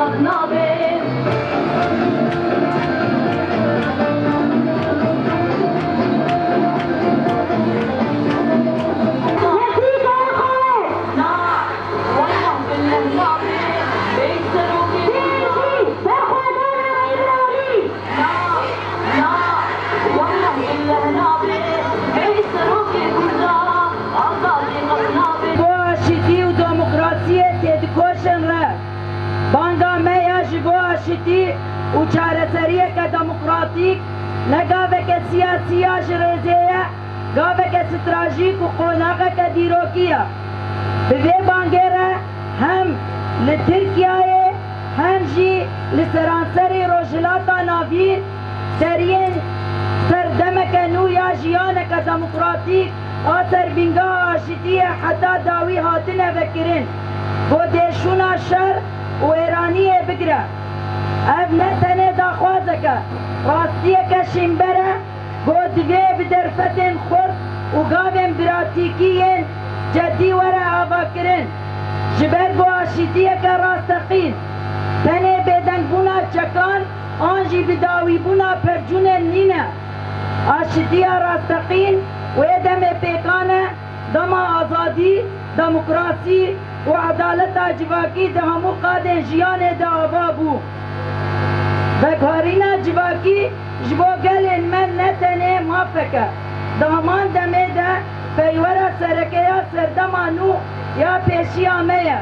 قصدنا به و چارەسەریەکە دەموکراتیک نە گاوێکە سیاسیە ژڕێزەیە گاوێکە ستراژیک و قۆناغەکە دیرۆکیە بەبێ بانگێرە هەم لە تورکیایە هەم ژی لە سەرانسەری ڕۆژهەڵاتە ناوین سەریên سەردەمەکە نو یا ژیانێکە دەموکراتیک ئا سەربینگا ئاشتیە حتا داوی هاتنە vekirин بۆ دێشونا شەر و ئێرانیە بگرە ev ne tenê daxwazeke rastiyeke şînbere got divê bi derfetên xurt û gavên biratîkiyên ceddî were avakirin ji ber ku aşîtiyeke rasteqîn tenê bêdengbûna çekan an jî bi dawîbûna pevcûnên nîne aşîtiya rasteqîn wê demê pêkan e dema azadî demokrasî û edaleta civakî di hemû qadên jiyanê de ava bû vekarîna civakî ji bo gelên me ne tenê mafeke di heman demê de peywera serekeya serdema nû ya pêşiya me ye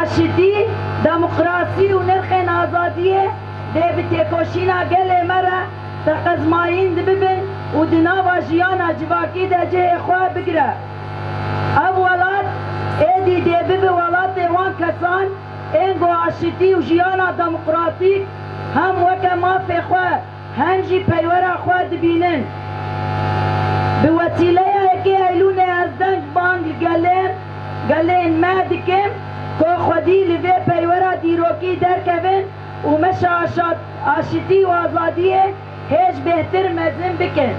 aşîtî demokrasî û nirxên azadiyê dê bi têkoşîna gelê me re teqezmayîn dibibin û di nava jiyana civakî de cihê xwe bigire ev welat êdî dê bibe welatê wan kesan ên ku aşîtî û jiyana demokratîk hem weke mafê xwe hem jî peywera xwe dibînin bi wesîleya yekê eylûnê ez deng bang gelên me dikim ku xwedî li vê peywera dîrokî derkevin û meşa aşîtî û azadiyê hêj bêhtir mezin bikin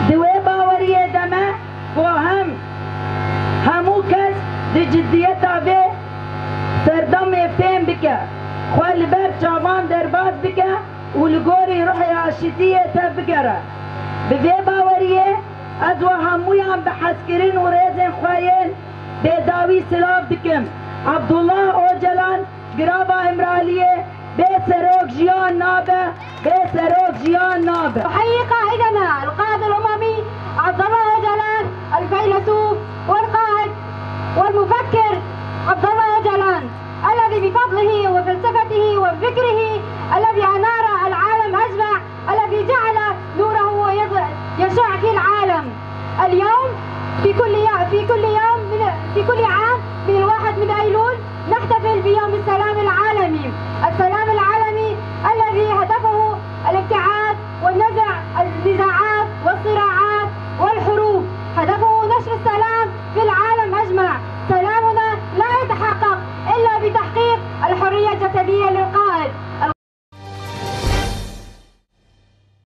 di wê baweriyê de me ku hemû kes di ciddiyeta vê serdemê fêm bike xwe li ber çavan derbas bike û li gorî ruhê aşîtiyê te bigere bi vê baweriyê ez we hemûyan bi hezkirin û rêzên xwe yên bêdawî silav dikim Abdullah Öcalan girava Emiraliyê bê serok jiyan nabe bê serok jiyan nabe أحيي قائدنا القائد الأممي عبد الله أوجلان الفيلسوف والقائد والمفكر عبد الله أوجلان الذي بفضله وفلسفته وفكره الذي أنار العالم أجمع الذي جعل نوره يشع في العالم اليوم في كل عام من 1 من أيلول نحتفل بيوم السلام العالمي السلام العالمي الذي هدفه الابتعاد والنزع النزاعات والصراعات والحروب هدفه نشر السلام في العالم أجمع سلامنا لا يتحقق إلا بتحقيق الحرية الجسدية للقائد